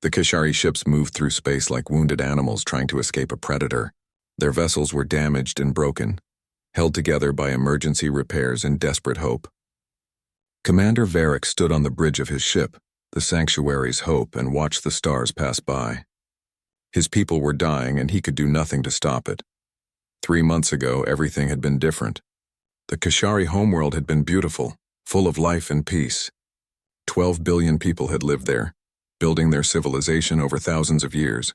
The Kashari ships moved through space like wounded animals trying to escape a predator. Their vessels were damaged and broken, held together by emergency repairs and desperate hope. Commander Varric stood on the bridge of his ship, the Sanctuary's Hope, and watched the stars pass by. His people were dying and he could do nothing to stop it. 3 months ago, everything had been different. The Kashari homeworld had been beautiful, full of life and peace. 12 billion people had lived there, building their civilization over thousands of years.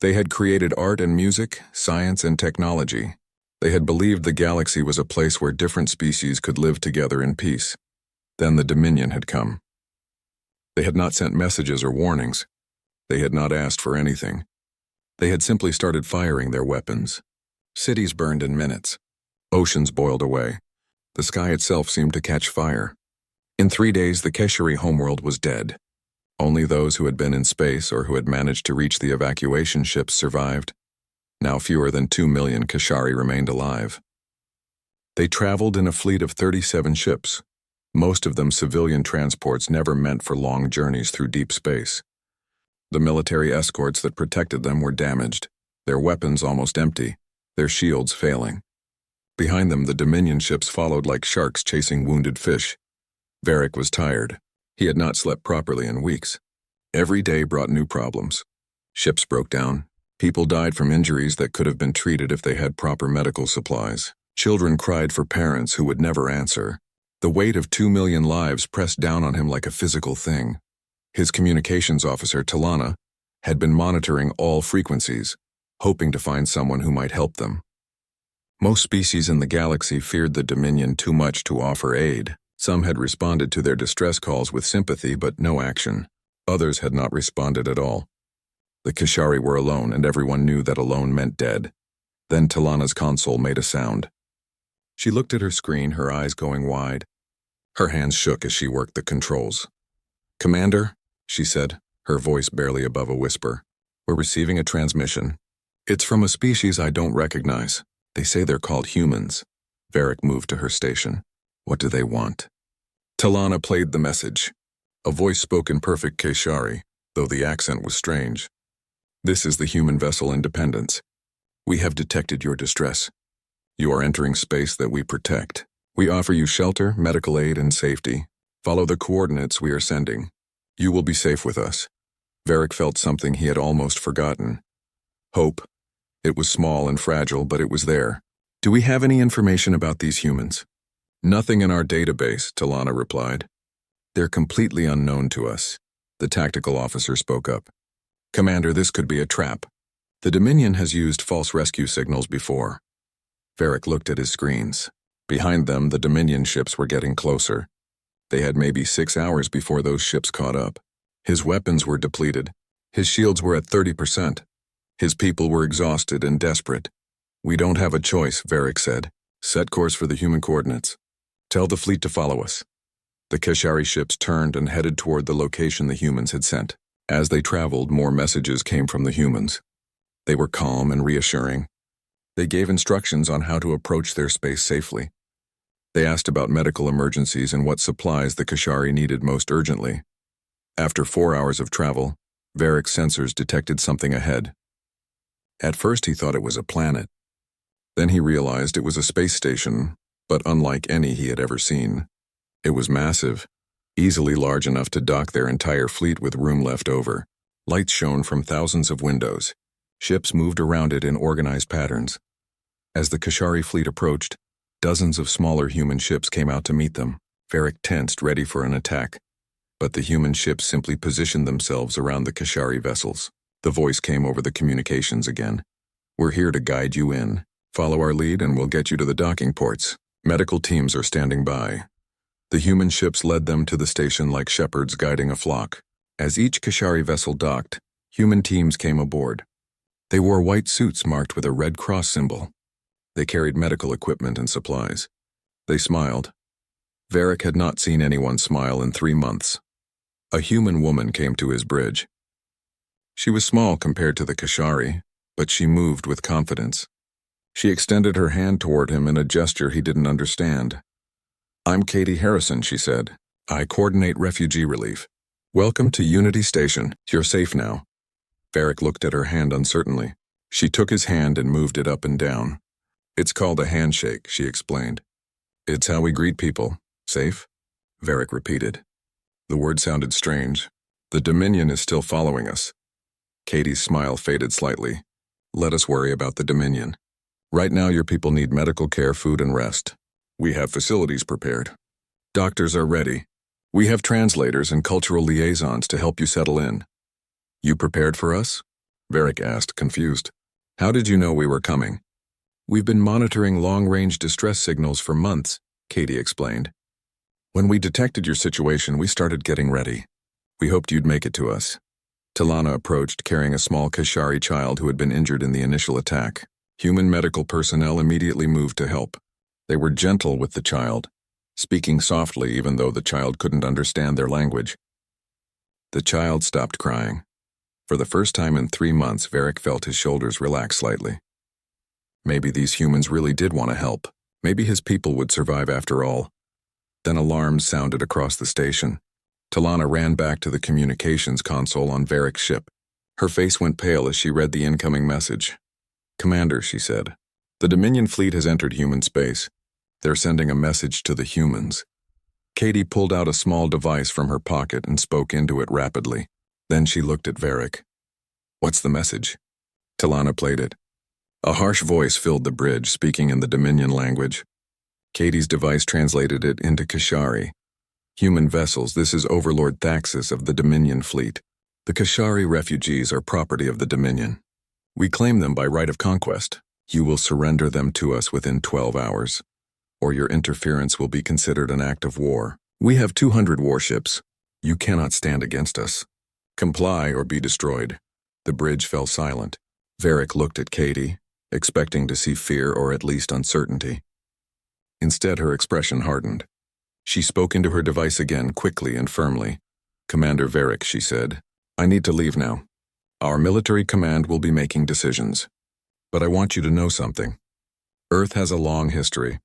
They had created art and music, science and technology. They had believed the galaxy was a place where different species could live together in peace. Then the Dominion had come. They had not sent messages or warnings. They had not asked for anything. They had simply started firing their weapons. Cities burned in minutes. Oceans boiled away. The sky itself seemed to catch fire. In 3 days, the Kashari homeworld was dead. Only those who had been in space or who had managed to reach the evacuation ships survived. Now fewer than 2 million Kashari remained alive. They traveled in a fleet of 37 ships, most of them civilian transports never meant for long journeys through deep space. The military escorts that protected them were damaged, their weapons almost empty, their shields failing. Behind them, the Dominion ships followed like sharks chasing wounded fish. Varric was tired. He had not slept properly in weeks. Every day brought new problems. Ships broke down. People died from injuries that could have been treated if they had proper medical supplies. Children cried for parents who would never answer. The weight of 2 million lives pressed down on him like a physical thing. His communications officer, Talana, had been monitoring all frequencies, hoping to find someone who might help them. Most species in the galaxy feared the Dominion too much to offer aid. Some had responded to their distress calls with sympathy but no action. Others had not responded at all. The Kashari were alone, and everyone knew that alone meant dead. Then Talana's console made a sound. She looked at her screen, her eyes going wide. Her hands shook as she worked the controls. "Commander," she said, her voice barely above a whisper, "we're receiving a transmission. It's from a species I don't recognize. They say they're called humans." Varric moved to her station. "What do they want?" Talana played the message. A voice spoke in perfect Kashari, though the accent was strange. "This is the human vessel Independence. We have detected your distress. You are entering space that we protect. We offer you shelter, medical aid, and safety. Follow the coordinates we are sending. You will be safe with us." Varric felt something he had almost forgotten. Hope. It was small and fragile, but it was there. "Do we have any information about these humans?" "Nothing in our database," Talana replied. "They're completely unknown to us." The tactical officer spoke up. "Commander, this could be a trap. The Dominion has used false rescue signals before." Varric looked at his screens. Behind them, the Dominion ships were getting closer. They had maybe 6 hours before those ships caught up. His weapons were depleted. His shields were at 30%. His people were exhausted and desperate. "We don't have a choice," Varric said. "Set course for the human coordinates. Tell the fleet to follow us." The Kashari ships turned and headed toward the location the humans had sent. As they traveled, more messages came from the humans. They were calm and reassuring. They gave instructions on how to approach their space safely. They asked about medical emergencies and what supplies the Kashari needed most urgently. After 4 hours of travel, Varric's sensors detected something ahead. At first he thought it was a planet. Then he realized it was a space station, but unlike any he had ever seen. It was massive, easily large enough to dock their entire fleet with room left over. Lights shone from thousands of windows. Ships moved around it in organized patterns. As the Kashari fleet approached, dozens of smaller human ships came out to meet them. Varric tensed, ready for an attack. But the human ships simply positioned themselves around the Kashari vessels. The voice came over the communications again. "We're here to guide you in. Follow our lead and we'll get you to the docking ports. Medical teams are standing by." The human ships led them to the station like shepherds guiding a flock. As each Kashari vessel docked, human teams came aboard. They wore white suits marked with a red cross symbol. They carried medical equipment and supplies. They smiled. Varric had not seen anyone smile in 3 months. A human woman came to his bridge. She was small compared to the Kashari, but she moved with confidence. She extended her hand toward him in a gesture he didn't understand. "I'm Katie Harrison," she said. "I coordinate refugee relief. Welcome to Unity Station. You're safe now. Varric looked at her hand uncertainly. She took his hand and moved it up and down. It's called a handshake, she explained. It's how we greet people. Safe? Varric repeated. The word sounded strange. The Dominion is still following us. Katie's smile faded slightly. Let us worry about the Dominion. Right now your people need medical care, food, and rest. We have facilities prepared. Doctors are ready. We have translators and cultural liaisons to help you settle in. You prepared for us? Varric asked, confused. How did you know we were coming? We've been monitoring long-range distress signals for months, Katie explained. When we detected your situation, we started getting ready. We hoped you'd make it to us. Talana approached, carrying a small Kashari child who had been injured in the initial attack. Human medical personnel immediately moved to help. They were gentle with the child, speaking softly even though the child couldn't understand their language. The child stopped crying. For the first time in 3 months, Varric felt his shoulders relax slightly. Maybe these humans really did want to help. Maybe his people would survive after all. Then alarms sounded across the station. Talana ran back to the communications console on Varric's ship. Her face went pale as she read the incoming message. Commander, she said, the Dominion fleet has entered human space. They're sending a message to the humans. Katie pulled out a small device from her pocket and spoke into it rapidly. Then she looked at Varric. What's the message? Talana played it. A harsh voice filled the bridge, speaking in the Dominion language. Katie's device translated it into Kashari. Human vessels, this is Overlord Thaxis of the Dominion fleet. The Kashari refugees are property of the Dominion. We claim them by right of conquest. You will surrender them to us within 12 hours, or your interference will be considered an act of war. We have 200 warships. You cannot stand against us. Comply or be destroyed. The bridge fell silent. Varric looked at Katie, expecting to see fear or at least uncertainty. Instead, her expression hardened. She spoke into her device again, quickly and firmly. Commander Varric, she said, I need to leave now. Our military command will be making decisions. But I want you to know something. Earth has a long history.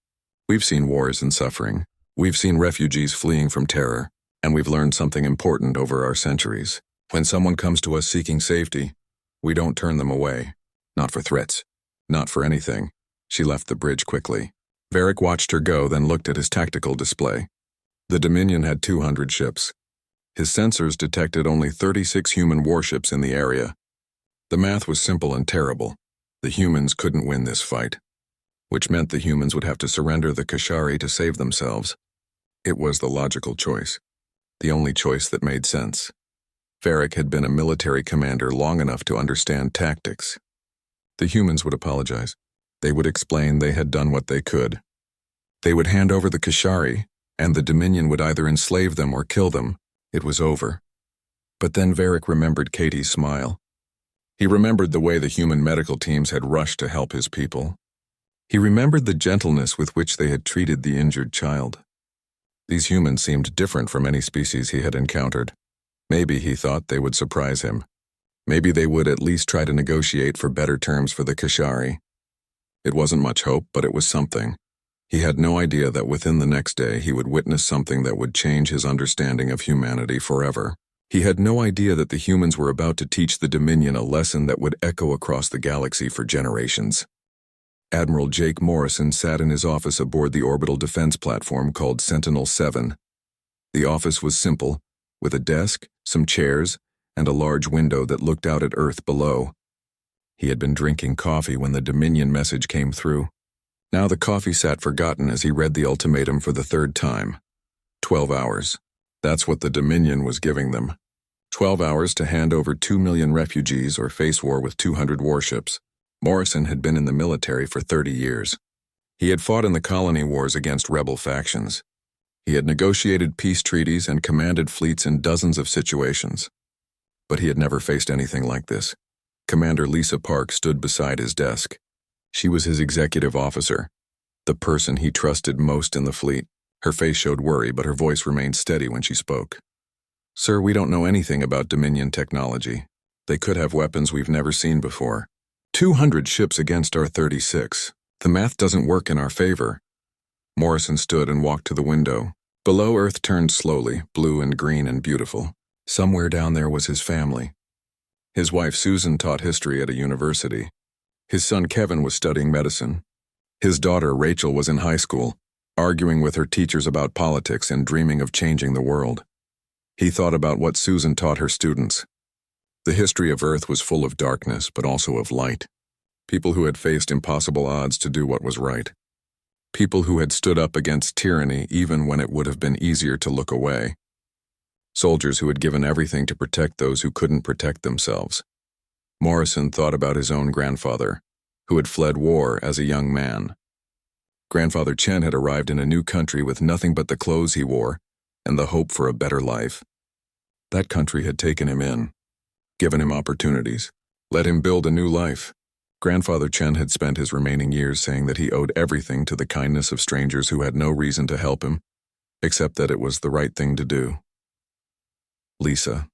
We've seen wars and suffering. We've seen refugees fleeing from terror. And we've learned something important over our centuries. When someone comes to us seeking safety, we don't turn them away. Not for threats. Not for anything. She left the bridge quickly. Varric watched her go, then looked at his tactical display. The Dominion had 200 ships. His sensors detected only 36 human warships in the area. The math was simple and terrible. The humans couldn't win this fight, which meant the humans would have to surrender the Kashari to save themselves. It was the logical choice, the only choice that made sense. Varric had been a military commander long enough to understand tactics. The humans would apologize. They would explain they had done what they could. They would hand over the Kashari, and the Dominion would either enslave them or kill them. It was over. But then Varric remembered Katie's smile. He remembered the way the human medical teams had rushed to help his people. He remembered the gentleness with which they had treated the injured child. These humans seemed different from any species he had encountered. Maybe, he thought, they would surprise him. Maybe they would at least try to negotiate for better terms for the Kashari. It wasn't much hope, but it was something. He had no idea that within the next day he would witness something that would change his understanding of humanity forever. He had no idea that the humans were about to teach the Dominion a lesson that would echo across the galaxy for generations. Admiral Jake Morrison sat in his office aboard the orbital defense platform called Sentinel-7. The office was simple, with a desk, some chairs, and a large window that looked out at Earth below. He had been drinking coffee when the Dominion message came through. Now the coffee sat forgotten as he read the ultimatum for the 3rd time. 12 hours. That's what the Dominion was giving them. 12 hours to hand over 2 million refugees or face war with 200 warships. Morrison had been in the military for 30 years. He had fought in the colony wars against rebel factions. He had negotiated peace treaties and commanded fleets in dozens of situations. But he had never faced anything like this. Commander Lisa Park stood beside his desk. She was his executive officer, the person he trusted most in the fleet. Her face showed worry, but her voice remained steady when she spoke. Sir, we don't know anything about Dominion technology. They could have weapons we've never seen before. 200 ships against our 36. The math doesn't work in our favor. Morrison stood and walked to the window. Below, Earth turned slowly, blue and green and beautiful. Somewhere down there was his family. His wife Susan taught history at a university. His son Kevin was studying medicine. His daughter Rachel was in high school, arguing with her teachers about politics and dreaming of changing the world. He thought about what Susan taught her students. The history of Earth was full of darkness, but also of light. People who had faced impossible odds to do what was right. People who had stood up against tyranny even when it would have been easier to look away. Soldiers who had given everything to protect those who couldn't protect themselves. Morrison thought about his own grandfather, who had fled war as a young man. Grandfather Chen had arrived in a new country with nothing but the clothes he wore and the hope for a better life. That country had taken him in, given him opportunities, let him build a new life. Grandfather Chen had spent his remaining years saying that he owed everything to the kindness of strangers who had no reason to help him, except that it was the right thing to do. "Lisa,"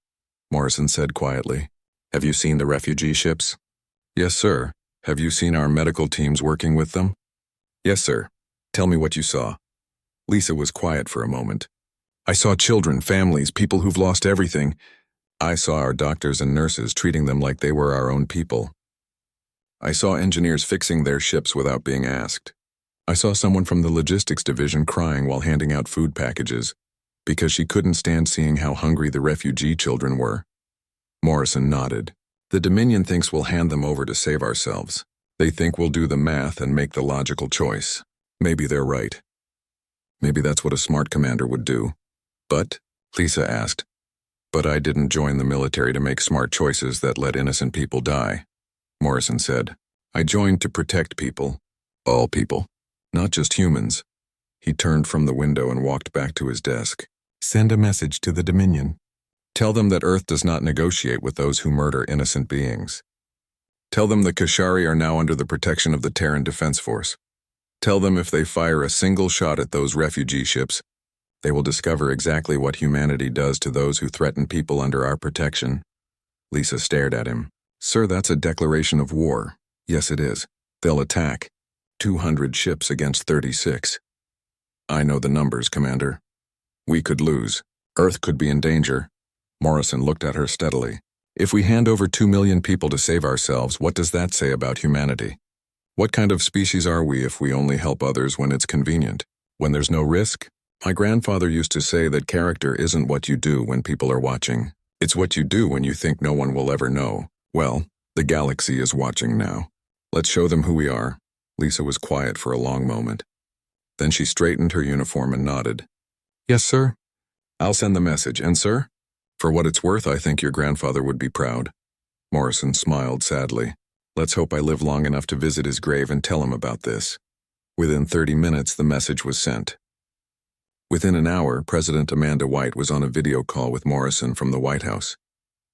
Morrison said quietly, "have you seen the refugee ships?" "Yes, sir. Have you seen our medical teams working with them?" "Yes, sir. Tell me what you saw." Lisa was quiet for a moment. "I saw children, families, people who've lost everything. I saw our doctors and nurses treating them like they were our own people. I saw engineers fixing their ships without being asked. I saw someone from the logistics division crying while handing out food packages because she couldn't stand seeing how hungry the refugee children were." Morrison nodded. "The Dominion thinks we'll hand them over to save ourselves. They think we'll do the math and make the logical choice. Maybe they're right. Maybe that's what a smart commander would do." "But?" Lisa asked. "But I didn't join the military to make smart choices that let innocent people die," Morrison said. "I joined to protect people. All people. Not just humans." He turned from the window and walked back to his desk. "Send a message to the Dominion. Tell them that Earth does not negotiate with those who murder innocent beings. Tell them the Kashari are now under the protection of the Terran Defense Force. Tell them if they fire a single shot at those refugee ships, they will discover exactly what humanity does to those who threaten people under our protection." Lisa stared at him. "Sir, that's a declaration of war." "Yes, it is. They'll attack. 200 ships against 36. "I know the numbers, Commander. We could lose. Earth could be in danger." Morrison looked at her steadily. "If we hand over 2 million people to save ourselves, what does that say about humanity? What kind of species are we if we only help others when it's convenient, when there's no risk? My grandfather used to say that character isn't what you do when people are watching. It's what you do when you think no one will ever know. Well, the galaxy is watching now. Let's show them who we are." Lisa was quiet for a long moment. Then she straightened her uniform and nodded. "Yes, sir. I'll send the message. And sir? For what it's worth, I think your grandfather would be proud." Morrison smiled sadly. "Let's hope I live long enough to visit his grave and tell him about this." Within 30 minutes, the message was sent. Within an hour, President Amanda White was on a video call with Morrison from the White House.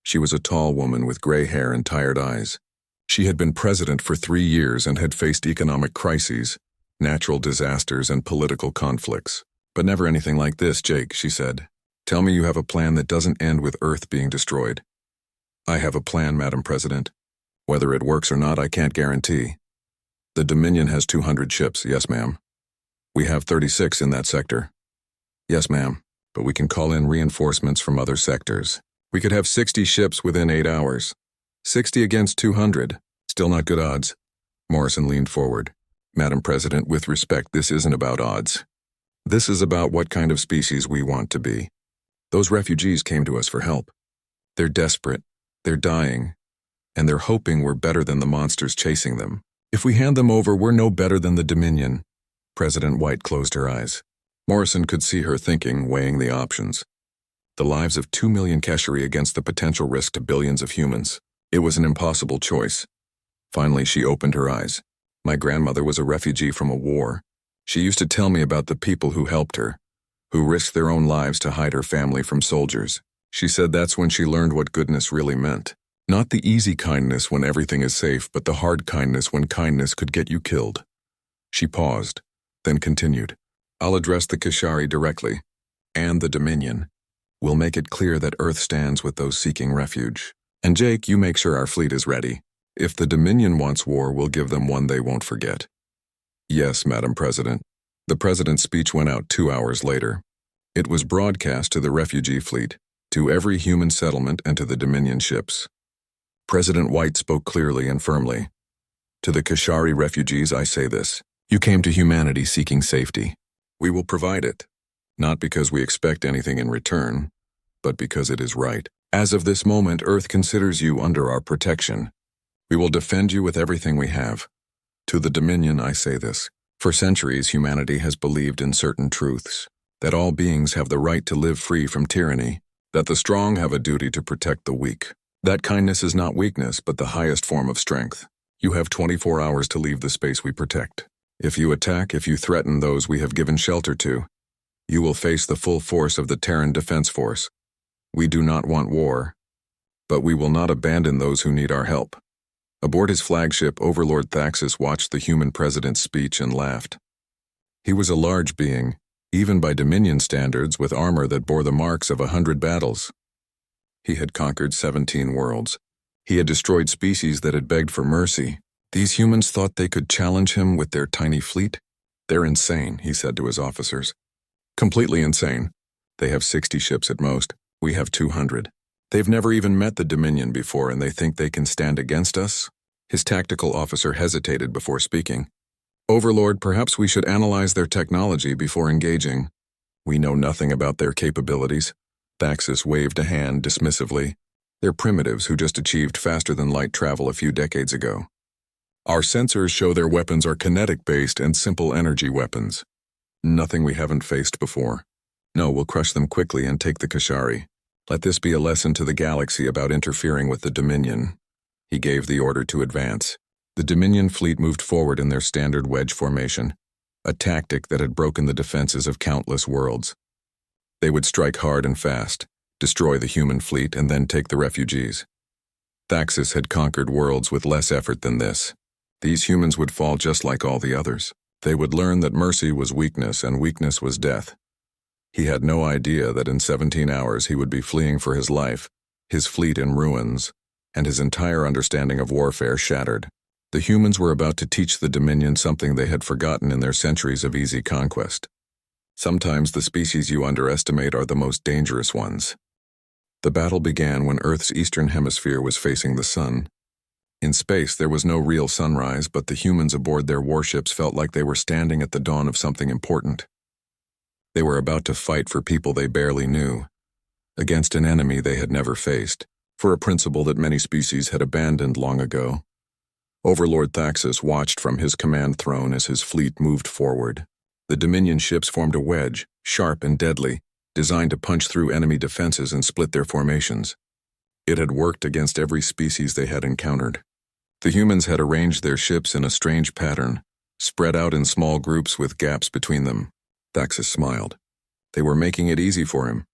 She was a tall woman with gray hair and tired eyes. She had been president for 3 years and had faced economic crises, natural disasters, and political conflicts. "But never anything like this, Jake," she said. "Tell me you have a plan that doesn't end with Earth being destroyed." "I have a plan, Madam President. Whether it works or not, I can't guarantee. The Dominion has 200 ships, yes, ma'am. We have 36 in that sector. Yes, ma'am, but we can call in reinforcements from other sectors. We could have 60 ships within 8 hours. 60 against 200. Still not good odds." Morrison leaned forward. "Madam President, with respect, this isn't about odds. This is about what kind of species we want to be. Those refugees came to us for help. They're desperate, they're dying, and they're hoping we're better than the monsters chasing them. If we hand them over, we're no better than the Dominion." President White closed her eyes. Morrison could see her thinking, weighing the options. The lives of 2 million Keshari against the potential risk to billions of humans. It was an impossible choice. Finally, she opened her eyes. "My grandmother was a refugee from a war. She used to tell me about the people who helped her, who risked their own lives to hide her family from soldiers. She said that's when she learned what goodness really meant. Not the easy kindness when everything is safe, but the hard kindness when kindness could get you killed." She paused, then continued. "I'll address the Kashari directly, and the Dominion. We'll make it clear that Earth stands with those seeking refuge. And Jake, you make sure our fleet is ready. If the Dominion wants war, we'll give them one they won't forget." "Yes, Madam President." The President's speech went out 2 hours later. It was broadcast to the refugee fleet, To every human settlement and to the Dominion ships. President White spoke clearly and firmly. To the Kashari refugees I say this. You came to humanity seeking safety. We will provide it. Not because we expect anything in return, but because it is right. As of this moment, Earth considers you under our protection. We will defend you with everything we have. To the Dominion I say this. For centuries, humanity has believed in certain truths. That all beings have the right to live free from tyranny. That the strong have a duty to protect the weak. That kindness is not weakness, but the highest form of strength. You have 24 hours to leave the space we protect. If you attack, if you threaten those we have given shelter to, you will face the full force of the Terran Defense Force. We do not want war, but we will not abandon those who need our help. Aboard his flagship, Overlord Thaxus watched the human president's speech and laughed. He was a large being, even by Dominion standards, with armor that bore the marks of 100 battles. He had conquered 17 worlds. He had destroyed species that had begged for mercy. These humans thought they could challenge him with their tiny fleet? They're insane, he said to his officers. Completely insane. They have 60 ships at most. We have 200. They've never even met the Dominion before, and they think they can stand against us? His tactical officer hesitated before speaking. Overlord, perhaps we should analyze their technology before engaging. We know nothing about their capabilities. Thaxus waved a hand dismissively. They're primitives who just achieved faster-than-light travel a few decades ago. Our sensors show their weapons are kinetic-based and simple energy weapons. Nothing we haven't faced before. No, we'll crush them quickly and take the Kashari. Let this be a lesson to the galaxy about interfering with the Dominion. He gave the order to advance. The Dominion fleet moved forward in their standard wedge formation, a tactic that had broken the defenses of countless worlds. They would strike hard and fast, destroy the human fleet, and then take the refugees. Thaxus had conquered worlds with less effort than this. These humans would fall just like all the others. They would learn that mercy was weakness and weakness was death. He had no idea that in 17 hours he would be fleeing for his life, his fleet in ruins, and his entire understanding of warfare shattered. The humans were about to teach the Dominion something they had forgotten in their centuries of easy conquest. Sometimes the species you underestimate are the most dangerous ones. The battle began when Earth's eastern hemisphere was facing the sun. In space, there was no real sunrise, but the humans aboard their warships felt like they were standing at the dawn of something important. They were about to fight for people they barely knew, against an enemy they had never faced, for a principle that many species had abandoned long ago. Overlord Thaxus watched from his command throne as his fleet moved forward. The Dominion ships formed a wedge, sharp and deadly, designed to punch through enemy defenses and split their formations. It had worked against every species they had encountered. The humans had arranged their ships in a strange pattern, spread out in small groups with gaps between them. Thaxus smiled. They were making it easy for him.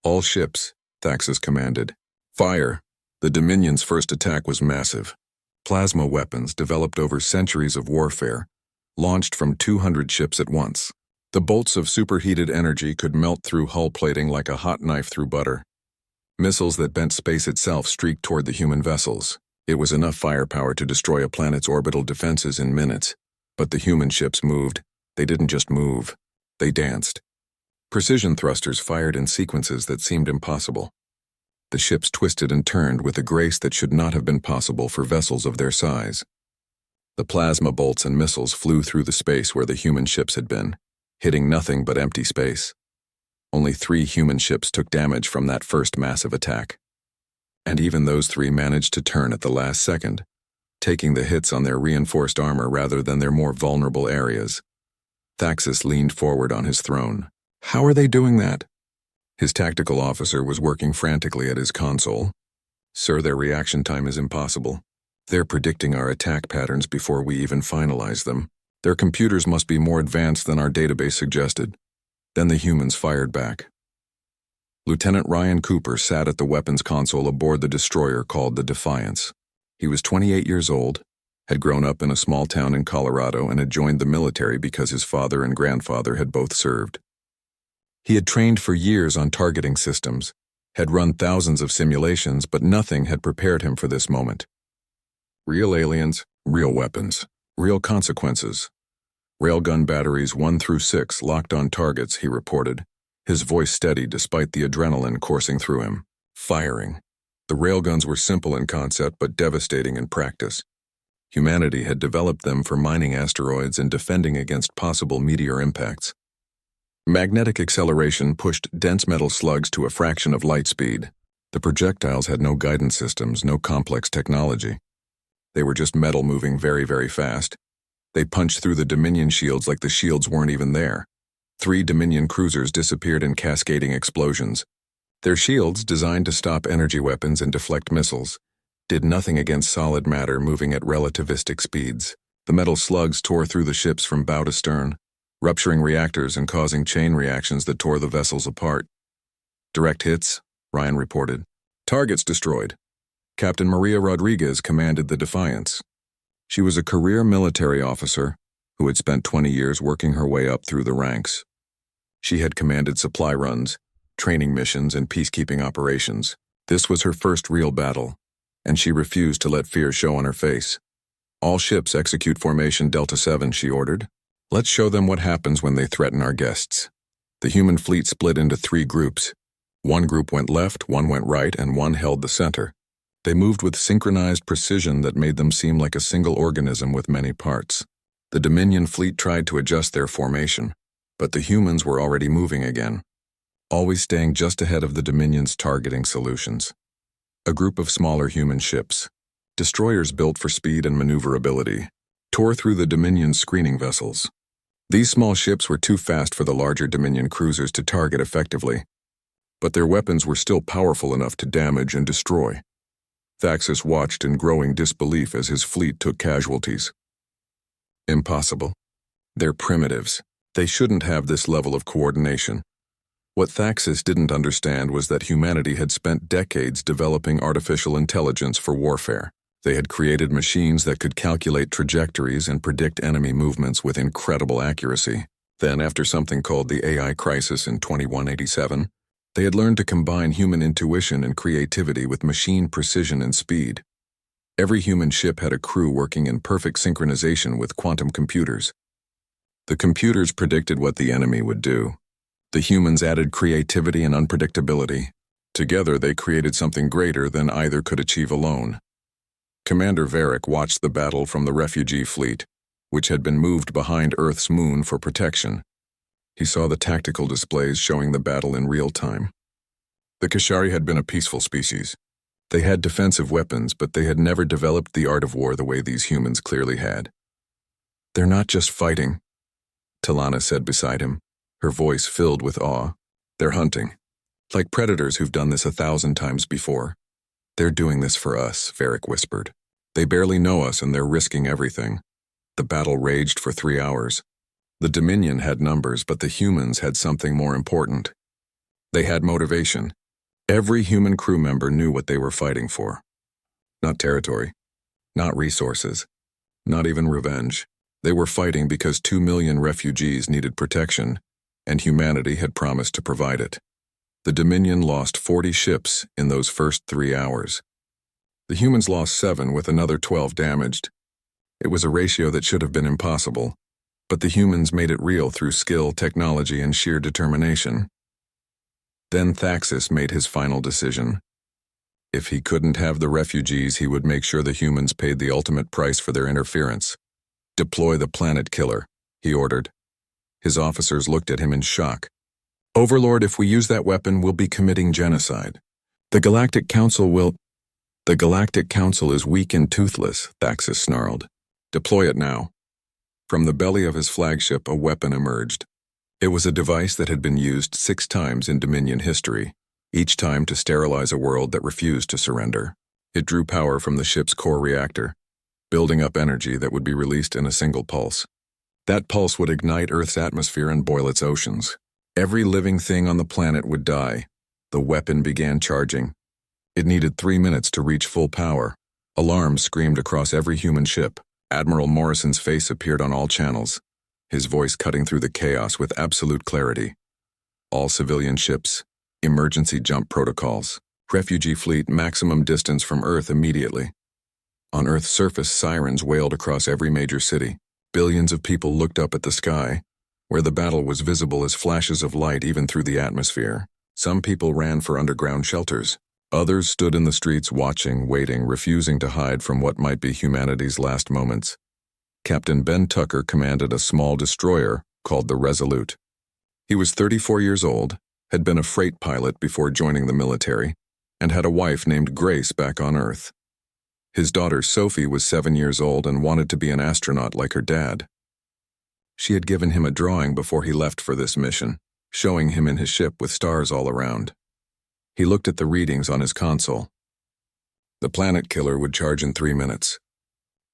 All ships, Thaxus commanded. Fire! The Dominion's first attack was massive. Plasma weapons developed over centuries of warfare, launched from 200 ships at once. The bolts of superheated energy could melt through hull plating like a hot knife through butter. Missiles that bent space itself streaked toward the human vessels. It was enough firepower to destroy a planet's orbital defenses in minutes. But the human ships moved. They didn't just move. They danced. Precision thrusters fired in sequences that seemed impossible. The ships twisted and turned with a grace that should not have been possible for vessels of their size. The plasma bolts and missiles flew through the space where the human ships had been, hitting nothing but empty space. Only 3 human ships took damage from that first massive attack. And even those 3 managed to turn at the last second, taking the hits on their reinforced armor rather than their more vulnerable areas. Thaxus leaned forward on his throne. How are they doing that? His tactical officer was working frantically at his console. Sir, their reaction time is impossible. They're predicting our attack patterns before we even finalize them. Their computers must be more advanced than our database suggested. Then the humans fired back. Lieutenant Ryan Cooper sat at the weapons console aboard the destroyer called the Defiance. He was 28 years old, had grown up in a small town in Colorado, and had joined the military because his father and grandfather had both served. He had trained for years on targeting systems, had run thousands of simulations, but nothing had prepared him for this moment. Real aliens, real weapons, real consequences. Railgun batteries 1 through 6 locked on targets, he reported. His voice steady despite the adrenaline coursing through him. Firing. The railguns were simple in concept but devastating in practice. Humanity had developed them for mining asteroids and defending against possible meteor impacts. Magnetic acceleration pushed dense metal slugs to a fraction of light speed. The projectiles had no guidance systems, no complex technology. They were just metal moving very, very fast. They punched through the Dominion shields like the shields weren't even there. 3 Dominion cruisers disappeared in cascading explosions. Their shields, designed to stop energy weapons and deflect missiles, did nothing against solid matter moving at relativistic speeds. The metal slugs tore through the ships from bow to stern, rupturing reactors and causing chain reactions that tore the vessels apart. Direct hits, Ryan reported. Targets destroyed. Captain Maria Rodriguez commanded the Defiance. She was a career military officer who had spent 20 years working her way up through the ranks. She had commanded supply runs, training missions, and peacekeeping operations. This was her first real battle, and she refused to let fear show on her face. All ships execute formation Delta 7, she ordered. Let's show them what happens when they threaten our guests. The human fleet split into 3 groups. One group went left, one went right, and one held the center. They moved with synchronized precision that made them seem like a single organism with many parts. The Dominion fleet tried to adjust their formation, but the humans were already moving again, always staying just ahead of the Dominion's targeting solutions. A group of smaller human ships, destroyers built for speed and maneuverability, tore through the Dominion's screening vessels. These small ships were too fast for the larger Dominion cruisers to target effectively, but their weapons were still powerful enough to damage and destroy. Thaxis watched in growing disbelief as his fleet took casualties. Impossible. They're primitives. They shouldn't have this level of coordination. What Thaxis didn't understand was that humanity had spent decades developing artificial intelligence for warfare. They had created machines that could calculate trajectories and predict enemy movements with incredible accuracy. Then, after something called the AI crisis in 2187, they had learned to combine human intuition and creativity with machine precision and speed. Every human ship had a crew working in perfect synchronization with quantum computers. The computers predicted what the enemy would do. The humans added creativity and unpredictability. Together, they created something greater than either could achieve alone. Commander Varric watched the battle from the Refuge fleet, which had been moved behind Earth's moon for protection. He saw the tactical displays showing the battle in real time. The Kashari had been a peaceful species. They had defensive weapons, but they had never developed the art of war the way these humans clearly had. They're not just fighting, Talana said beside him, her voice filled with awe. They're hunting. Like predators who've done this 1,000 times before. They're doing this for us, Varric whispered. They barely know us and they're risking everything. The battle raged for 3 hours. The Dominion had numbers, but the humans had something more important. They had motivation. Every human crew member knew what they were fighting for. Not territory, not resources, not even revenge. They were fighting because 2 million refugees needed protection, and humanity had promised to provide it. The Dominion lost 40 ships in those first 3 hours. The humans lost 7 with another 12 damaged. It was a ratio that should have been impossible, but the humans made it real through skill, technology, and sheer determination. Then Thaxis made his final decision. If he couldn't have the refugees, he would make sure the humans paid the ultimate price for their interference. Deploy the planet killer, he ordered. His officers looked at him in shock. Overlord, if we use that weapon, we'll be committing genocide. The Galactic Council is weak and toothless, Thaxis snarled. Deploy it now. From the belly of his flagship, a weapon emerged. It was a device that had been used 6 times in Dominion history, each time to sterilize a world that refused to surrender. It drew power from the ship's core reactor, building up energy that would be released in a single pulse. That pulse would ignite Earth's atmosphere and boil its oceans. Every living thing on the planet would die. The weapon began charging. It needed 3 minutes to reach full power. Alarms screamed across every human ship. Admiral Morrison's face appeared on all channels, his voice cutting through the chaos with absolute clarity. All civilian ships, emergency jump protocols, refugee fleet maximum distance from Earth immediately. On Earth's surface, sirens wailed across every major city. Billions of people looked up at the sky, where the battle was visible as flashes of light even through the atmosphere. Some people ran for underground shelters. Others stood in the streets watching, waiting, refusing to hide from what might be humanity's last moments. Captain Ben Tucker commanded a small destroyer called the Resolute. He was 34 years old, had been a freight pilot before joining the military, and had a wife named Grace back on Earth. His daughter Sophie was 7 years old and wanted to be an astronaut like her dad. She had given him a drawing before he left for this mission, showing him in his ship with stars all around. He looked at the readings on his console. The planet killer would charge in 3 minutes.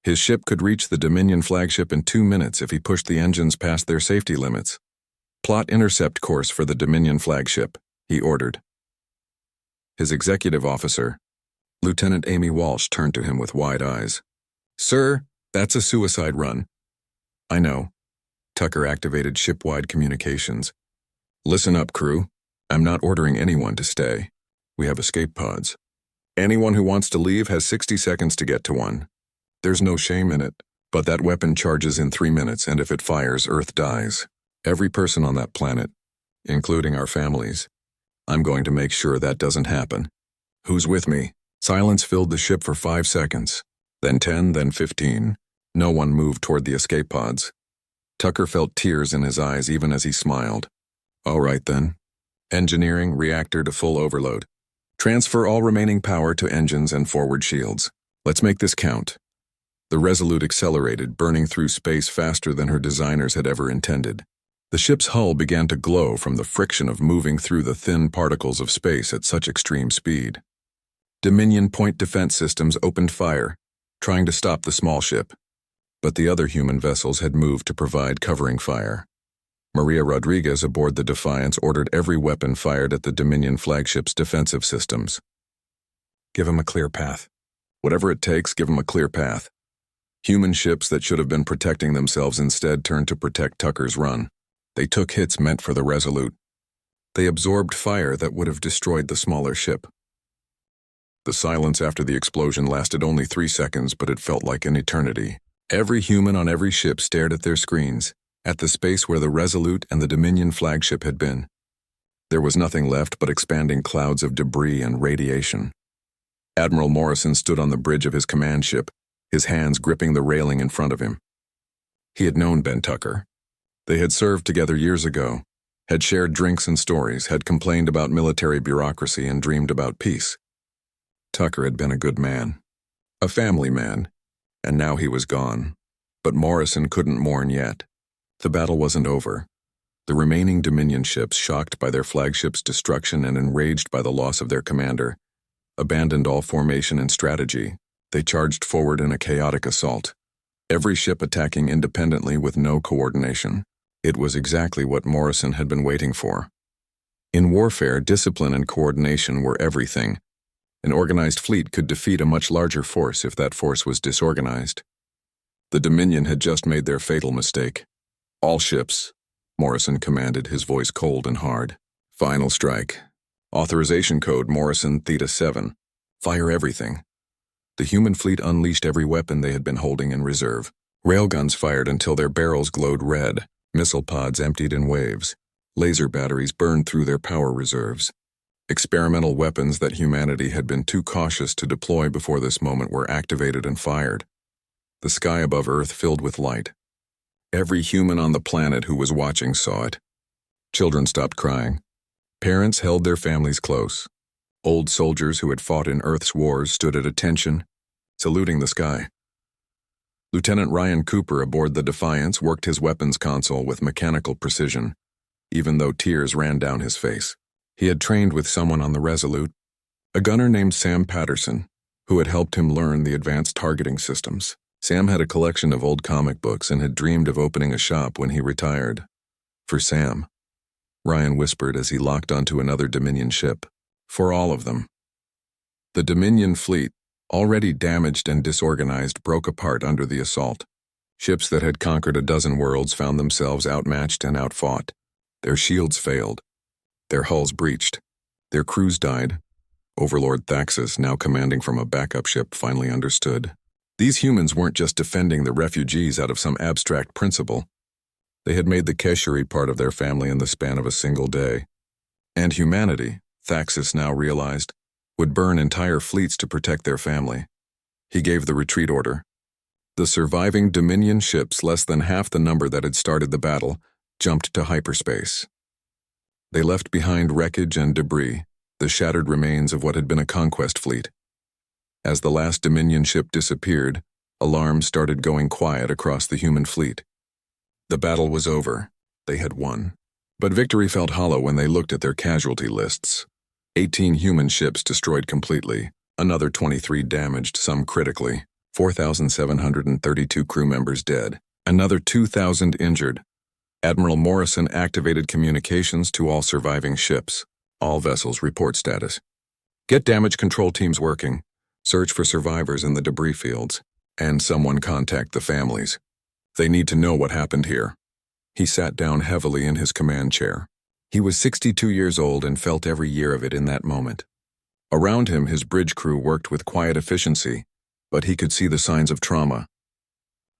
His ship could reach the Dominion flagship in 2 minutes if he pushed the engines past their safety limits. Plot intercept course for the Dominion flagship, he ordered. His executive officer, Lieutenant Amy Walsh, turned to him with wide eyes. "Sir, that's a suicide run." "I know." Tucker activated ship-wide communications. "Listen up, crew. I'm not ordering anyone to stay. We have escape pods. Anyone who wants to leave has 60 seconds to get to one. There's no shame in it, but that weapon charges in 3 minutes, and if it fires, Earth dies. Every person on that planet, including our families. I'm going to make sure that doesn't happen. Who's with me?" Silence filled the ship for 5 seconds, then 10, then 15. No one moved toward the escape pods. Tucker felt tears in his eyes even as he smiled. "All right then. Engineering, reactor to full overload. Transfer all remaining power to engines and forward shields. Let's make this count." The Resolute accelerated, burning through space faster than her designers had ever intended. The ship's hull began to glow from the friction of moving through the thin particles of space at such extreme speed. Dominion point defense systems opened fire, trying to stop the small ship, but the other human vessels had moved to provide covering fire. Maria Rodriguez aboard the Defiance ordered every weapon fired at the Dominion flagship's defensive systems. "Give him a clear path. Whatever it takes, give him a clear path." Human ships that should have been protecting themselves instead turned to protect Tucker's run. They took hits meant for the Resolute. They absorbed fire that would have destroyed the smaller ship. The silence after the explosion lasted only 3 seconds, but it felt like an eternity. Every human on every ship stared at their screens, at the space where the Resolute and the Dominion flagship had been. There was nothing left but expanding clouds of debris and radiation. Admiral Morrison stood on the bridge of his command ship, his hands gripping the railing in front of him. He had known Ben Tucker. They had served together years ago, had shared drinks and stories, had complained about military bureaucracy and dreamed about peace. Tucker had been a good man, a family man, and now he was gone. But Morrison couldn't mourn yet. The battle wasn't over. The remaining Dominion ships, shocked by their flagship's destruction and enraged by the loss of their commander, abandoned all formation and strategy. They charged forward in a chaotic assault, every ship attacking independently with no coordination. It was exactly what Morrison had been waiting for. In warfare, discipline and coordination were everything. An organized fleet could defeat a much larger force if that force was disorganized. The Dominion had just made their fatal mistake. "All ships," Morrison commanded, his voice cold and hard. "Final strike. Authorization code Morrison Theta 7. Fire everything." The human fleet unleashed every weapon they had been holding in reserve. Railguns fired until their barrels glowed red. Missile pods emptied in waves. Laser batteries burned through their power reserves. Experimental weapons that humanity had been too cautious to deploy before this moment were activated and fired. The sky above Earth filled with light. Every human on the planet who was watching saw it. Children stopped crying. Parents held their families close. Old soldiers who had fought in Earth's wars stood at attention, saluting the sky. Lieutenant Ryan Cooper aboard the Defiance worked his weapons console with mechanical precision, even though tears ran down his face. He had trained with someone on the Resolute, a gunner named Sam Patterson, who had helped him learn the advanced targeting systems. Sam had a collection of old comic books and had dreamed of opening a shop when he retired. For Sam, Ryan whispered as he locked onto another Dominion ship. For all of them. The Dominion fleet, already damaged and disorganized, broke apart under the assault. Ships that had conquered a dozen worlds found themselves outmatched and outfought. Their shields failed. Their hulls breached. Their crews died. Overlord Thaxus, now commanding from a backup ship, finally understood. These humans weren't just defending the refugees out of some abstract principle. They had made the Keshari part of their family in the span of a single day. And humanity, Thaxis now realized, would burn entire fleets to protect their family. He gave the retreat order. The surviving Dominion ships, less than half the number that had started the battle, jumped to hyperspace. They left behind wreckage and debris, the shattered remains of what had been a conquest fleet. As the last Dominion ship disappeared, alarms started going quiet across the human fleet. The battle was over. They had won. But victory felt hollow when they looked at their casualty lists. 18 human ships destroyed completely, another 23 damaged, some critically, 4,732 crew members dead, another 2,000 injured. Admiral Morrison activated communications to all surviving ships. All vessels report status. Get damage control teams working. Search for survivors in the debris fields. And someone contact the families. They need to know what happened here. He sat down heavily in his command chair. He was 62 years old and felt every year of it in that moment. Around him, his bridge crew worked with quiet efficiency, but he could see the signs of trauma.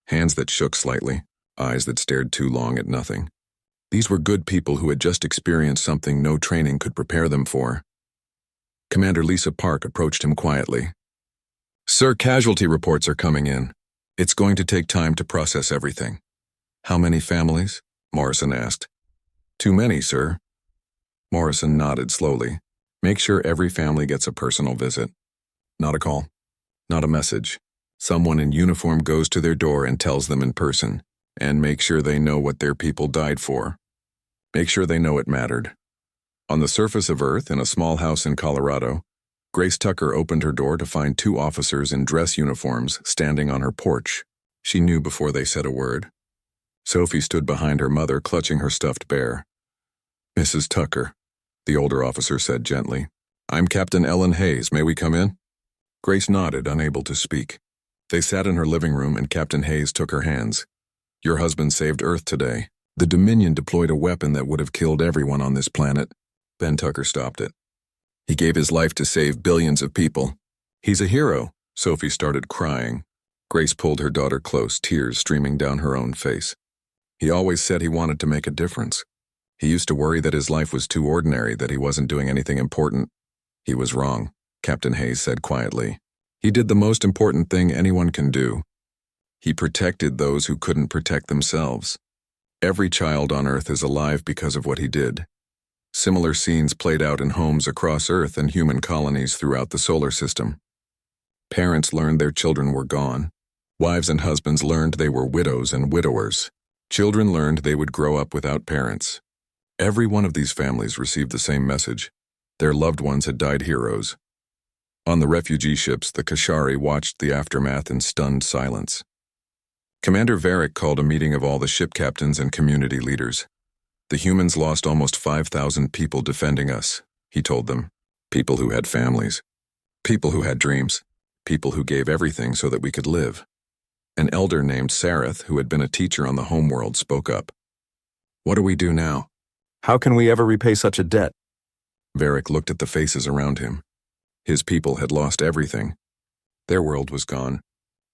Hands that shook slightly, eyes that stared too long at nothing. These were good people who had just experienced something no training could prepare them for. Commander Lisa Park approached him quietly. "Sir, casualty reports are coming in. It's going to take time to process everything." "How many families?" Morrison asked. "Too many, sir." Morrison nodded slowly. "Make sure every family gets a personal visit. Not a call. Not a message. Someone in uniform goes to their door and tells them in person, and make sure they know what their people died for. Make sure they know it mattered." On the surface of Earth, in a small house in Colorado, Grace Tucker opened her door to find 2 officers in dress uniforms standing on her porch. She knew before they said a word. Sophie stood behind her mother, clutching her stuffed bear. "Mrs. Tucker," the older officer said gently. "I'm Captain Ellen Hayes. May we come in?" Grace nodded, unable to speak. They sat in her living room and Captain Hayes took her hands. "Your husband saved Earth today. The Dominion deployed a weapon that would have killed everyone on this planet." Then Tucker stopped it. "He gave his life to save billions of people. He's a hero." Sophie started crying. Grace pulled her daughter close, tears streaming down her own face. "He always said he wanted to make a difference. He used to worry that his life was too ordinary, that he wasn't doing anything important. He was wrong," Captain Hayes said quietly. "He did the most important thing anyone can do. He protected those who couldn't protect themselves. Every child on Earth is alive because of what he did." Similar scenes played out in homes across Earth and human colonies throughout the solar system. Parents learned their children were gone. Wives and husbands learned they were widows and widowers. Children learned they would grow up without parents. Every one of these families received the same message. Their loved ones had died heroes. On the refugee ships, the Keshari watched the aftermath in stunned silence. Commander Varick called a meeting of all the ship captains and community leaders. "The humans lost almost 5,000 people defending us," he told them. "People who had families. People who had dreams. People who gave everything so that we could live." An elder named Sareth, who had been a teacher on the homeworld, spoke up. "What do we do now? How can we ever repay such a debt?" Varick looked at the faces around him. His people had lost everything. Their world was gone.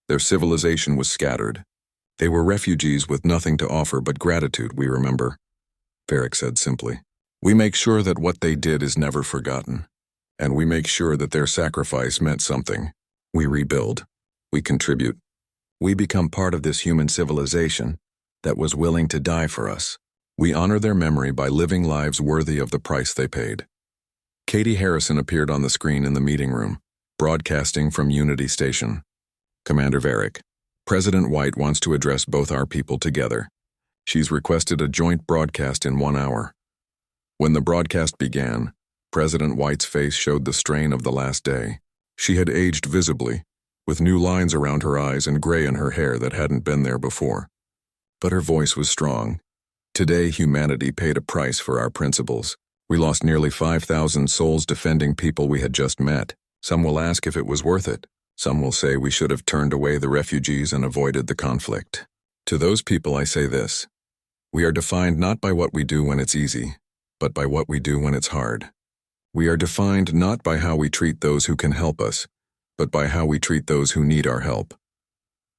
Their civilization was scattered. They were refugees with nothing to offer but gratitude, we remember. Varick said simply. "We make sure that what they did is never forgotten. And we make sure that their sacrifice meant something. We rebuild. We contribute. We become part of this human civilization that was willing to die for us. We honor their memory by living lives worthy of the price they paid." Katie Harrison appeared on the screen in the meeting room, broadcasting from Unity Station. "Commander Varick, President White wants to address both our people together. She's requested a joint broadcast in 1 hour." When the broadcast began, President White's face showed the strain of the last day. She had aged visibly, with new lines around her eyes and gray in her hair that hadn't been there before. But her voice was strong. "Today, humanity paid a price for our principles. We lost nearly 5,000 souls defending people we had just met. Some will ask if it was worth it. Some will say we should have turned away the refugees and avoided the conflict. To those people I say this. We are defined not by what we do when it's easy, but by what we do when it's hard. We are defined not by how we treat those who can help us, but by how we treat those who need our help."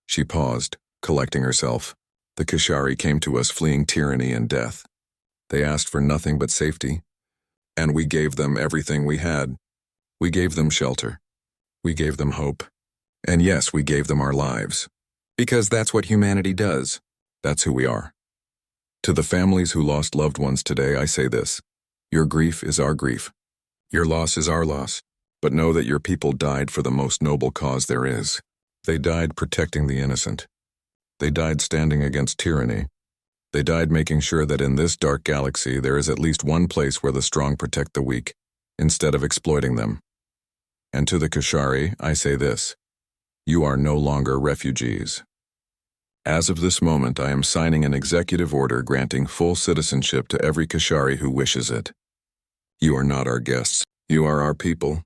She paused, collecting herself, The Kashari came to us fleeing tyranny and death. They asked for nothing but safety, and we gave them everything we had. We gave them shelter. We gave them hope. And yes, we gave them our lives. Because that's what humanity does. That's who we are. To the families who lost loved ones today, I say this: your grief is our grief. Your loss is our loss. But know that your people died for the most noble cause there is. They died protecting the innocent. They died standing against tyranny. They died making sure that in this dark galaxy there is at least one place where the strong protect the weak, instead of exploiting them. And to the Kashari, I say this: you are no longer refugees. As of this moment, I am signing an executive order granting full citizenship to every Kashari who wishes it. You are not our guests. You are our people.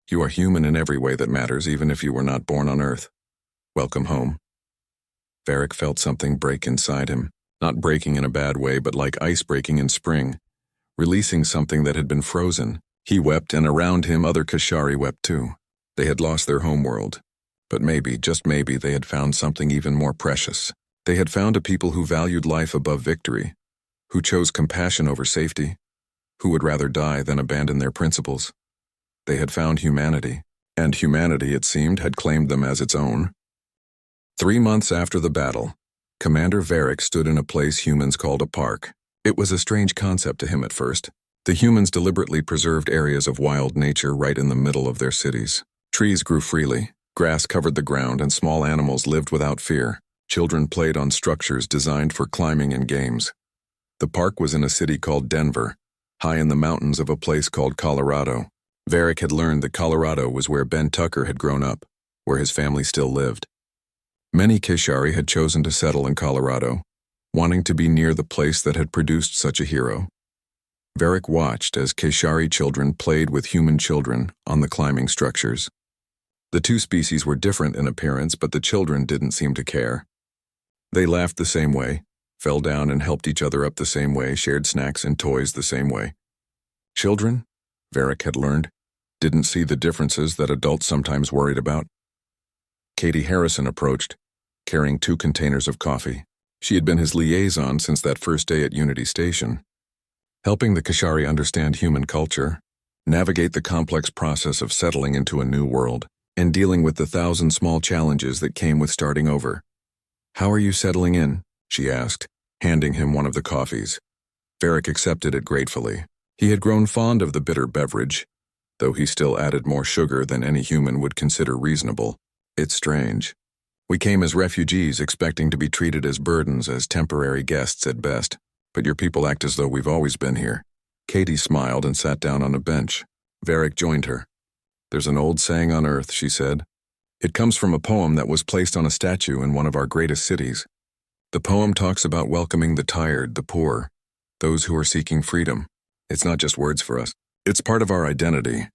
You are human in every way that matters, even if you were not born on Earth. Welcome home. Varric felt something break inside him, not breaking in a bad way, but like ice breaking in spring, releasing something that had been frozen. He wept, and around him other Kashari wept too. They had lost their homeworld. But maybe, just maybe, they had found something even more precious. They had found a people who valued life above victory, who chose compassion over safety, who would rather die than abandon their principles. They had found humanity, and humanity, it seemed, had claimed them as its own. 3 months after the battle, Commander Varric stood in a place humans called a park. It was a strange concept to him at first. The humans deliberately preserved areas of wild nature right in the middle of their cities. Trees grew freely, grass covered the ground, and small animals lived without fear. Children played on structures designed for climbing and games. The park was in a city called Denver, high in the mountains of a place called Colorado. Varric had learned that Colorado was where Ben Tucker had grown up, where his family still lived. Many Kashari had chosen to settle in Colorado, wanting to be near the place that had produced such a hero. Varric watched as Kashari children played with human children on the climbing structures. The two species were different in appearance, but the children didn't seem to care. They laughed the same way, fell down and helped each other up the same way, shared snacks and toys the same way. Children, Varric had learned, didn't see the differences that adults sometimes worried about. Katie Harrison approached, carrying 2 containers of coffee. She had been his liaison since that first day at Unity Station, helping the Kashari understand human culture, navigate the complex process of settling into a new world, and dealing with the 1,000 small challenges that came with starting over. "How are you settling in?" she asked, handing him one of the coffees. Varric accepted it gratefully. He had grown fond of the bitter beverage, though he still added more sugar than any human would consider reasonable. "It's strange. We came as refugees, expecting to be treated as burdens, as temporary guests at best. But your people act as though we've always been here." Katie smiled and sat down on a bench. Varric joined her. "There's an old saying on Earth," she said. "It comes from a poem that was placed on a statue in one of our greatest cities. The poem talks about welcoming the tired, the poor, those who are seeking freedom. It's not just words for us. It's part of our identity."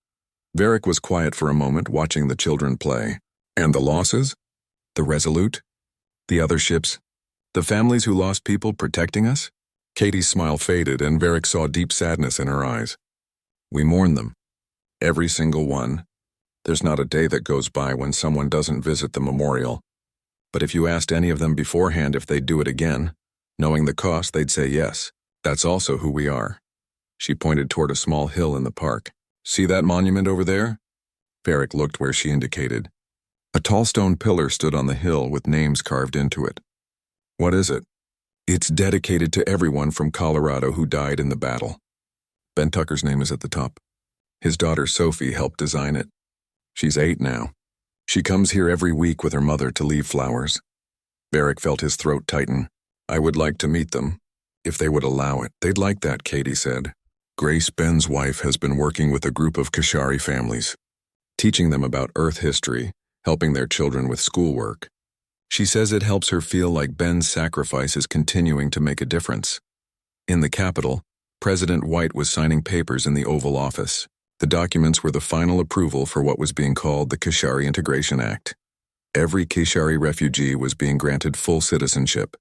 Varric was quiet for a moment, watching the children play. "And the losses? The Resolute? The other ships? The families who lost people protecting us?" Katie's smile faded, and Varric saw deep sadness in her eyes. "We mourn them. Every single one. There's not a day that goes by when someone doesn't visit the memorial. But if you asked any of them beforehand if they'd do it again, knowing the cost, they'd say yes. That's also who we are." She pointed toward a small hill in the park. "See that monument over there?" Varric looked where she indicated. A tall stone pillar stood on the hill with names carved into it. "What is it?" "It's dedicated to everyone from Colorado who died in the battle. Ben Tucker's name is at the top. His daughter Sophie helped design it. She's 8 now. She comes here every week with her mother to leave flowers." Varric felt his throat tighten. "I would like to meet them, if they would allow it." "They'd like that," Katie said. "Grace, Ben's wife, has been working with a group of Kashari families, teaching them about Earth history, helping their children with schoolwork. She says it helps her feel like Ben's sacrifice is continuing to make a difference." In the Capitol, President White was signing papers in the Oval Office. The documents were the final approval for what was being called the Kashari Integration Act. Every Kashari refugee was being granted full citizenship.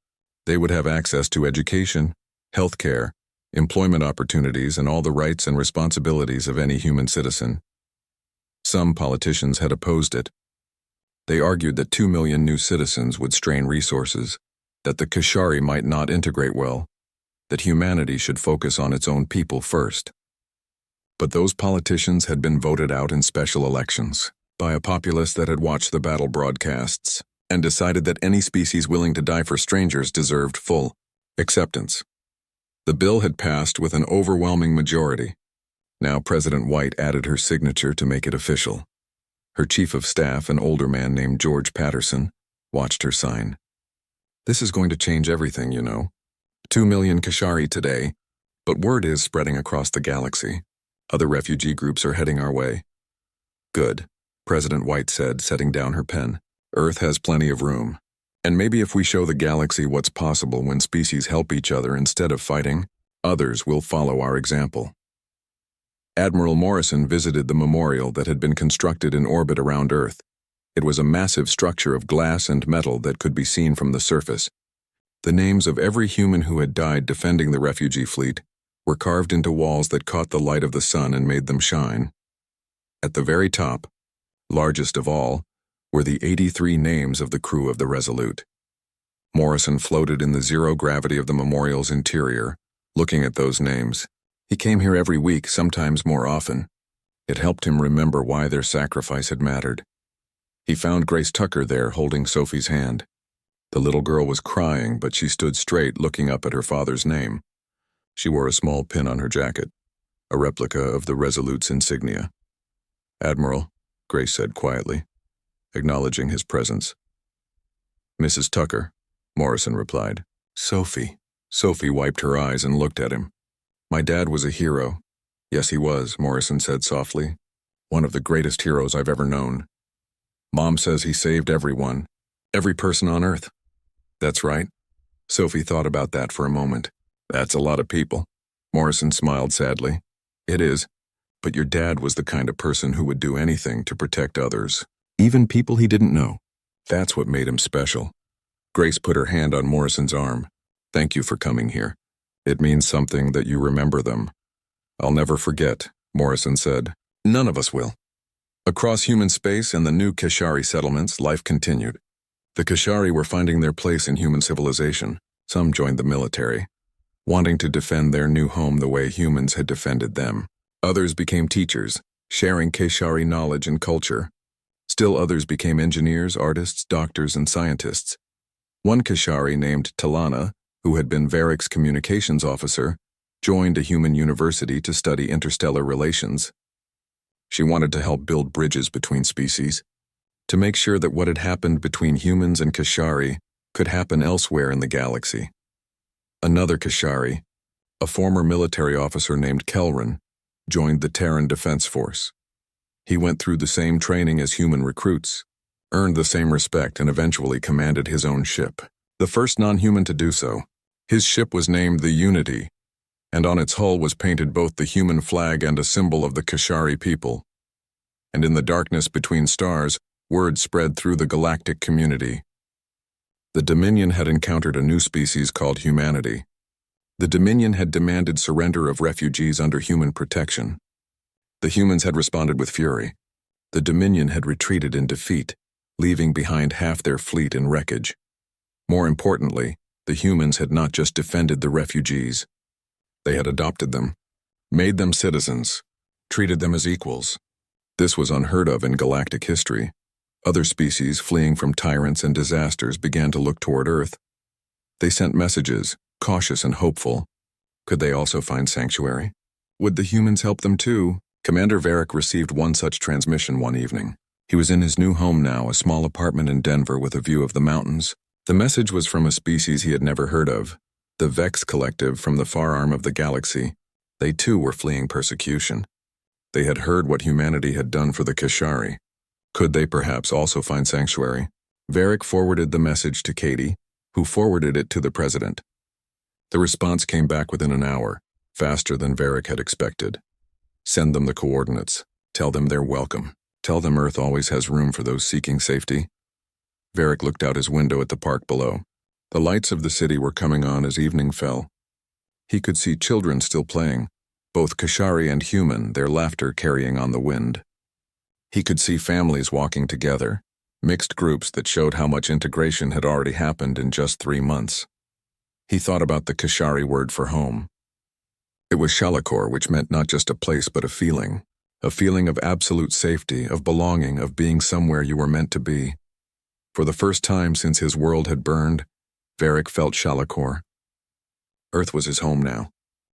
They would have access to education, health care, employment opportunities, and all the rights and responsibilities of any human citizen. Some politicians had opposed it. They argued that 2 million new citizens would strain resources, that the Kashari might not integrate well, that humanity should focus on its own people first. But those politicians had been voted out in special elections by a populace that had watched the battle broadcasts and decided that any species willing to die for strangers deserved full acceptance. The bill had passed with an overwhelming majority. Now President White added her signature to make it official. Her chief of staff, an older man named George Patterson, watched her sign. This is going to change everything, you know. 2 million Kashari today, but word is spreading across the galaxy. Other refugee groups are heading our way. Good, President White said, setting down her pen. Earth has plenty of room. And maybe if we show the galaxy what's possible when species help each other instead of fighting, others will follow our example. Admiral Morrison visited the memorial that had been constructed in orbit around Earth. It was a massive structure of glass and metal that could be seen from the surface. The names of every human who had died defending the refugee fleet were carved into walls that caught the light of the sun and made them shine. At the very top, largest of all, were the 83 names of the crew of the Resolute. Morrison floated in the zero gravity of the memorial's interior, looking at those names. He came here every week, sometimes more often. It helped him remember why their sacrifice had mattered. He found Grace Tucker there holding Sophie's hand. The little girl was crying, but she stood straight, looking up at her father's name. She wore a small pin on her jacket, a replica of the Resolute's insignia. "Admiral," Grace said quietly, acknowledging his presence. "Mrs. Tucker," Morrison replied. "Sophie." Sophie wiped her eyes and looked at him. "My dad was a hero." "Yes, he was," Morrison said softly. "One of the greatest heroes I've ever known. Mom says he saved everyone, every person on Earth." "That's right." Sophie thought about that for a moment. "That's a lot of people." Morrison smiled sadly. "It is, but your dad was the kind of person who would do anything to protect others, even people he didn't know. That's what made him special." Grace put her hand on Morrison's arm. "Thank you for coming here. It means something that you remember them." "I'll never forget," Morrison said. "None of us will." Across human space and the new Kashari settlements, life continued. The Kashari were finding their place in human civilization. Some joined the military, wanting to defend their new home the way humans had defended them. Others became teachers, sharing Kashari knowledge and culture. Still others became engineers, artists, doctors, and scientists. One Kashari named Talana, who had been Varric's communications officer, joined a human university to study interstellar relations. She wanted to help build bridges between species, to make sure that what had happened between humans and Kashari could happen elsewhere in the galaxy. Another Kashari, a former military officer named Kelran, joined the Terran Defense Force. He went through the same training as human recruits, earned the same respect, and eventually commanded his own ship, the first non-human to do so. His ship was named the Unity, and on its hull was painted both the human flag and a symbol of the Kashari people. And in the darkness between stars, word spread through the galactic community. The Dominion had encountered a new species called humanity. The Dominion had demanded surrender of refugees under human protection. The humans had responded with fury. The Dominion had retreated in defeat, leaving behind half their fleet in wreckage. More importantly, the humans had not just defended the refugees. They had adopted them, made them citizens, treated them as equals. This was unheard of in galactic history. Other species, fleeing from tyrants and disasters, began to look toward Earth. They sent messages, cautious and hopeful. Could they also find sanctuary? Would the humans help them too? Commander Varric received one such transmission one evening. He was in his new home now, a small apartment in Denver with a view of the mountains. The message was from a species he had never heard of, the Vex Collective from the far arm of the galaxy. They too were fleeing persecution. They had heard what humanity had done for the Kashari. Could they perhaps also find sanctuary? Varric forwarded the message to Katie, who forwarded it to the president. The response came back within an hour, faster than Varric had expected. "Send them the coordinates. Tell them they're welcome. Tell them Earth always has room for those seeking safety." Varric looked out his window at the park below. The lights of the city were coming on as evening fell. He could see children still playing, both Kashari and human, their laughter carrying on the wind. He could see families walking together, Mixed groups that showed how much integration had already happened in just 3 months. He thought about the Kashari word for home. It was Shalakor, which meant not just a place but a feeling of absolute safety, of belonging, of being somewhere you were meant to be. For the first time since his world had burned, Varric felt Shalakor. Earth was his home now,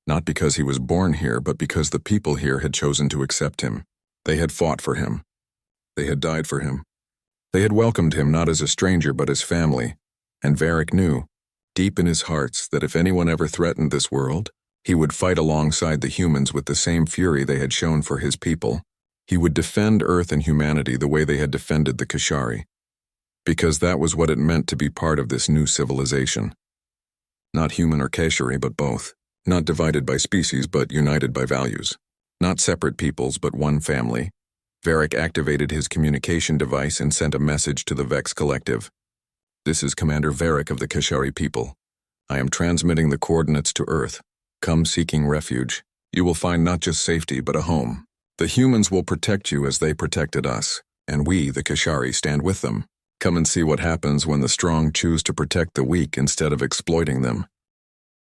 not because he was born here, but because the people here had chosen to accept him. They had fought for him. They had died for him. They had welcomed him not as a stranger but as family, and Varric knew, deep in his hearts, that if anyone ever threatened this world, he would fight alongside the humans with the same fury they had shown for his people. He would defend Earth and humanity the way they had defended the Kashari, because that was what it meant to be part of this new civilization. Not human or Kashari, but both. Not divided by species, but united by values. Not separate peoples, but one family. Varric activated his communication device and sent a message to the Vex Collective. This is Commander Varric of the Kashari people. I am transmitting the coordinates to Earth. Come seeking refuge. You will find not just safety, but a home. The humans will protect you as they protected us, and we, the Kashari, stand with them. Come and see what happens when the strong choose to protect the weak instead of exploiting them.